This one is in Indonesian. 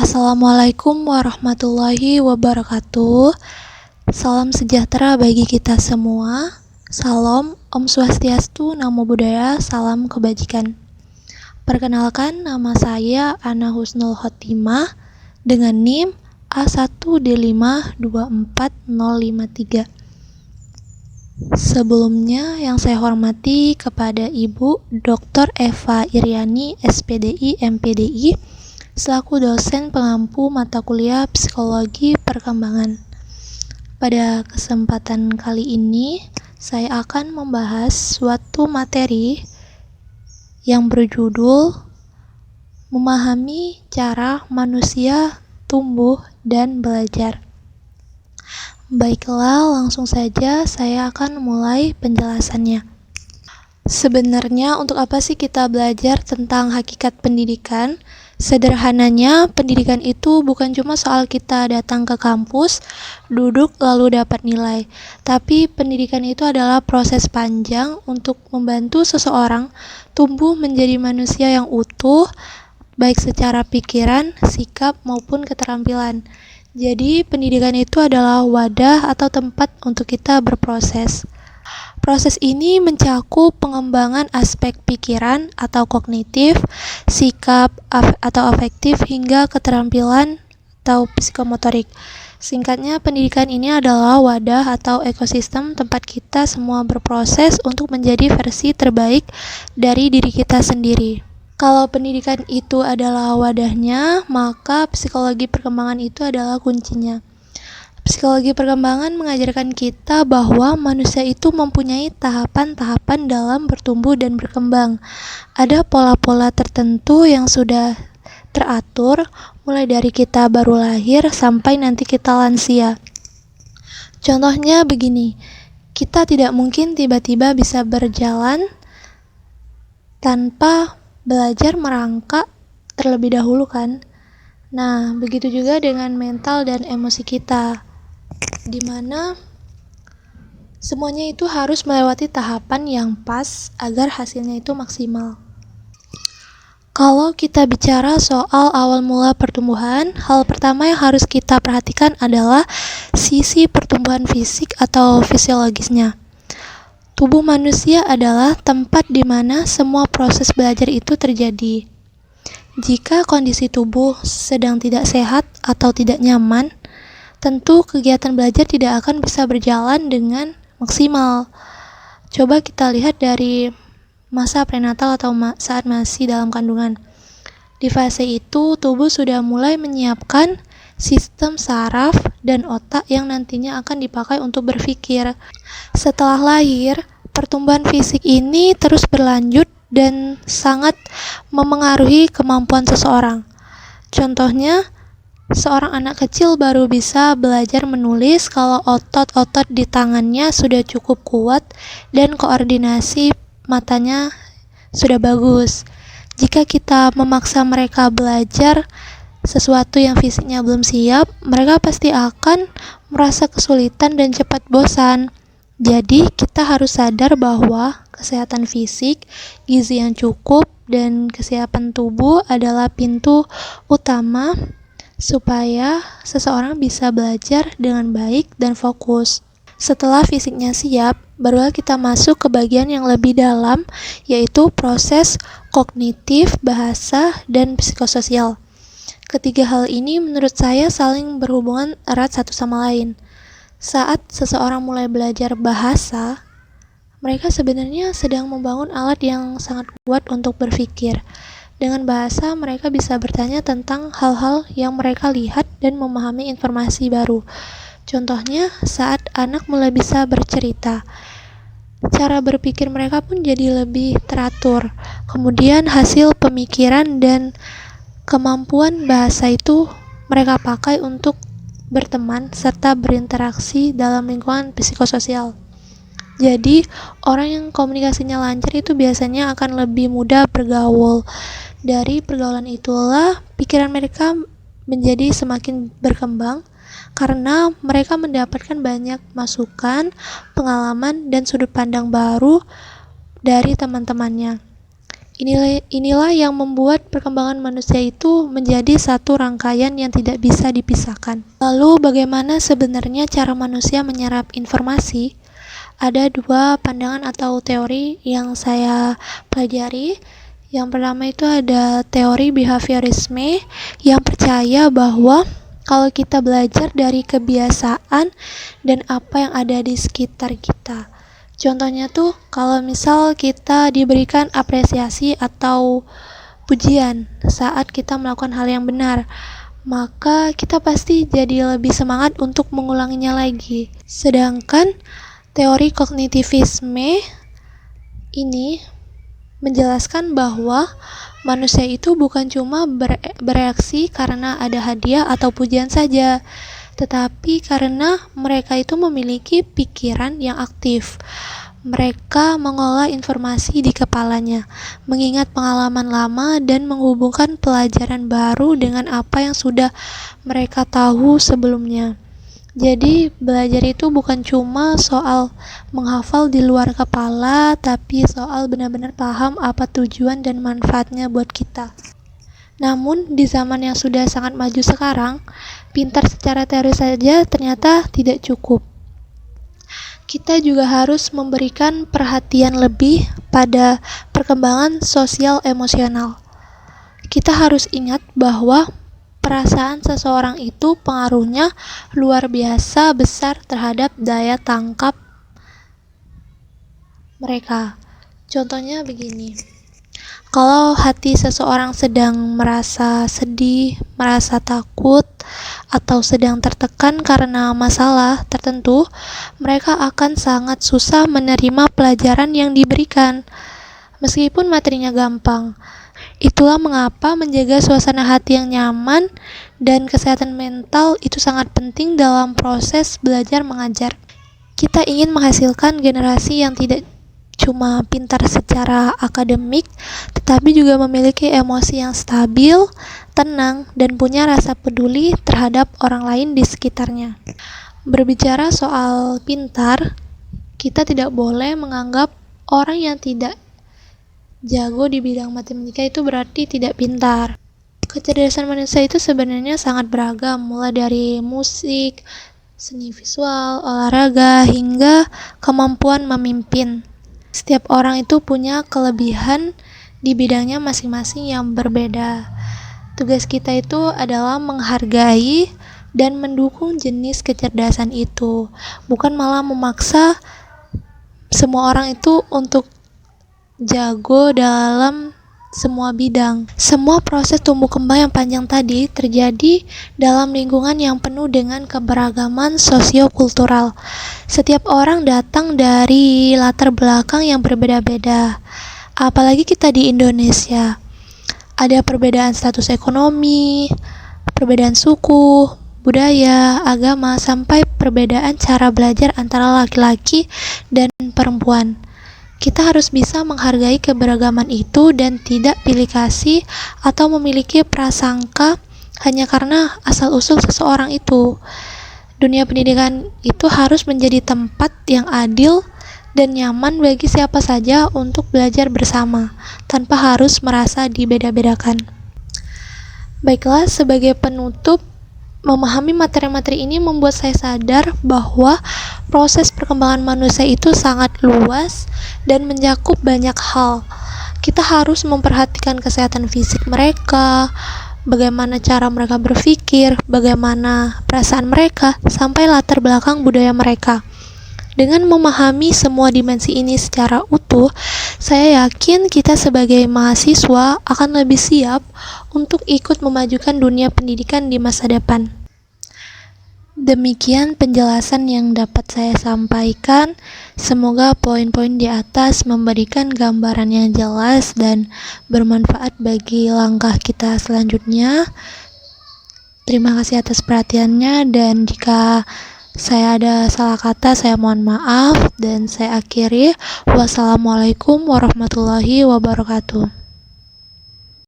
Assalamualaikum warahmatullahi wabarakatuh. Salam sejahtera bagi kita semua. Salam, Om Swastiastu, Namo Buddhaya, salam kebajikan. Perkenalkan, nama saya Ana Husnul Khotimah dengan NIM A1D524053. Sebelumnya yang saya hormati kepada Ibu Dr. Eva Iriani, SPDI, MPDI, selaku dosen pengampu mata kuliah Psikologi Perkembangan. Pada kesempatan kali ini, saya akan membahas suatu materi yang berjudul Memahami Cara Manusia Tumbuh dan Belajar. Baiklah, langsung saja saya akan mulai penjelasannya. Sebenarnya untuk apa sih kita belajar tentang hakikat pendidikan? Sederhananya, pendidikan itu bukan cuma soal kita datang ke kampus, duduk lalu dapat nilai. Tapi pendidikan itu adalah proses panjang untuk membantu seseorang tumbuh menjadi manusia yang utuh, baik secara pikiran, sikap, maupun keterampilan. Jadi, pendidikan itu adalah wadah atau tempat untuk kita berproses. Proses ini mencakup pengembangan aspek pikiran atau kognitif, sikap atau afektif, hingga keterampilan atau psikomotorik. Singkatnya, pendidikan ini adalah wadah atau ekosistem tempat kita semua berproses untuk menjadi versi terbaik dari diri kita sendiri. Kalau pendidikan itu adalah wadahnya, maka psikologi perkembangan itu adalah kuncinya. Psikologi perkembangan mengajarkan kita bahwa manusia itu mempunyai tahapan-tahapan dalam bertumbuh dan berkembang. Ada pola-pola tertentu yang sudah teratur, mulai dari kita baru lahir sampai nanti kita lansia. Contohnya begini, kita tidak mungkin tiba-tiba bisa berjalan tanpa belajar merangkak terlebih dahulu kan? Nah, begitu juga dengan mental dan emosi kita, di mana semuanya itu harus melewati tahapan yang pas agar hasilnya itu maksimal. Kalau kita bicara soal awal mula pertumbuhan, hal pertama yang harus kita perhatikan adalah sisi pertumbuhan fisik atau fisiologisnya. Tubuh manusia adalah tempat di mana semua proses belajar itu terjadi. Jika kondisi tubuh sedang tidak sehat atau tidak nyaman, tentu kegiatan belajar tidak akan bisa berjalan dengan maksimal. Coba kita lihat dari masa prenatal atau saat masih dalam kandungan. Di fase itu, tubuh sudah mulai menyiapkan sistem saraf dan otak yang nantinya akan dipakai untuk berpikir. Setelah lahir, pertumbuhan fisik ini terus berlanjut dan sangat memengaruhi kemampuan seseorang. Contohnya, seorang anak kecil baru bisa belajar menulis kalau otot-otot di tangannya sudah cukup kuat dan koordinasi matanya sudah bagus. Jika kita memaksa mereka belajar sesuatu yang fisiknya belum siap, mereka pasti akan merasa kesulitan dan cepat bosan. Jadi, kita harus sadar bahwa kesehatan fisik, gizi yang cukup, dan kesiapan tubuh adalah pintu utama supaya seseorang bisa belajar dengan baik dan fokus. Setelah fisiknya siap, barulah kita masuk ke bagian yang lebih dalam, yaitu proses kognitif, bahasa, dan psikososial. Ketiga hal ini menurut saya saling berhubungan erat satu sama lain. Saat seseorang mulai belajar bahasa, mereka sebenarnya sedang membangun alat yang sangat kuat untuk berpikir. Dengan bahasa, mereka bisa bertanya tentang hal-hal yang mereka lihat dan memahami informasi baru. Contohnya, saat anak mulai bisa bercerita, cara berpikir mereka pun jadi lebih teratur. Kemudian, hasil pemikiran dan kemampuan bahasa itu mereka pakai untuk berteman serta berinteraksi dalam lingkungan psikososial. Jadi, orang yang komunikasinya lancar itu biasanya akan lebih mudah bergaul. Dari pergaulan itulah, pikiran mereka menjadi semakin berkembang karena mereka mendapatkan banyak masukan, pengalaman, dan sudut pandang baru dari teman-temannya. Inilah yang membuat perkembangan manusia itu menjadi satu rangkaian yang tidak bisa dipisahkan. Lalu bagaimana sebenarnya cara manusia menyerap informasi? Ada dua pandangan atau teori yang saya pelajari. Yang pertama itu ada teori behaviorisme yang percaya bahwa kalau kita belajar dari kebiasaan dan apa yang ada di sekitar kita. Contohnya tuh kalau misal kita diberikan apresiasi atau pujian saat kita melakukan hal yang benar, maka kita pasti jadi lebih semangat untuk mengulanginya lagi. Sedangkan teori kognitivisme ini menjelaskan bahwa manusia itu bukan cuma bereaksi karena ada hadiah atau pujian saja, tetapi karena mereka itu memiliki pikiran yang aktif. Mereka mengolah informasi di kepalanya, mengingat pengalaman lama dan menghubungkan pelajaran baru dengan apa yang sudah mereka tahu sebelumnya. Jadi belajar itu bukan cuma soal menghafal di luar kepala, tapi soal benar-benar paham apa tujuan dan manfaatnya buat kita. Namun di zaman yang sudah sangat maju sekarang, pintar secara teori saja ternyata tidak cukup. Kita juga harus memberikan perhatian lebih pada perkembangan sosial emosional. Kita harus ingat bahwa perasaan seseorang itu pengaruhnya luar biasa besar terhadap daya tangkap mereka. Contohnya begini. Kalau hati seseorang sedang merasa sedih, merasa takut, atau sedang tertekan karena masalah tertentu, mereka akan sangat susah menerima pelajaran yang diberikan, meskipun materinya gampang. Itulah mengapa menjaga suasana hati yang nyaman dan kesehatan mental itu sangat penting dalam proses belajar mengajar. Kita ingin menghasilkan generasi yang tidak cuma pintar secara akademik, tetapi juga memiliki emosi yang stabil, tenang, dan punya rasa peduli terhadap orang lain di sekitarnya. Berbicara soal pintar, kita tidak boleh menganggap orang yang tidak jago di bidang matematika itu berarti tidak pintar. Kecerdasan manusia itu sebenarnya sangat beragam, mulai dari musik, seni visual, olahraga, hingga kemampuan memimpin. Setiap orang itu punya kelebihan di bidangnya masing-masing yang berbeda. Tugas kita itu adalah menghargai dan mendukung jenis kecerdasan itu, bukan malah memaksa semua orang itu untuk jago dalam semua bidang. Semua proses tumbuh kembang yang panjang tadi terjadi dalam lingkungan yang penuh dengan keberagaman sosiokultural. Setiap orang datang dari latar belakang yang berbeda-beda. Apalagi kita di Indonesia. Ada perbedaan status ekonomi, perbedaan suku, budaya, agama, sampai perbedaan cara belajar antara laki-laki dan perempuan. Kita harus bisa menghargai keberagaman itu dan tidak pilih kasih atau memiliki prasangka hanya karena asal-usul seseorang itu. Dunia pendidikan itu harus menjadi tempat yang adil dan nyaman bagi siapa saja untuk belajar bersama, tanpa harus merasa dibeda-bedakan. Baiklah, sebagai penutup, memahami materi-materi ini membuat saya sadar bahwa proses perkembangan manusia itu sangat luas dan mencakup banyak hal. Kita harus memperhatikan kesehatan fisik mereka, bagaimana cara mereka berpikir, bagaimana perasaan mereka, sampai latar belakang budaya mereka. Dengan memahami semua dimensi ini secara utuh, saya yakin kita sebagai mahasiswa akan lebih siap untuk ikut memajukan dunia pendidikan di masa depan. Demikian penjelasan yang dapat saya sampaikan. Semoga poin-poin di atas memberikan gambaran yang jelas dan bermanfaat bagi langkah kita selanjutnya. Terima kasih atas perhatiannya, dan jika saya ada salah kata, saya mohon maaf, dan saya akhiri. Wassalamualaikum warahmatullahi wabarakatuh.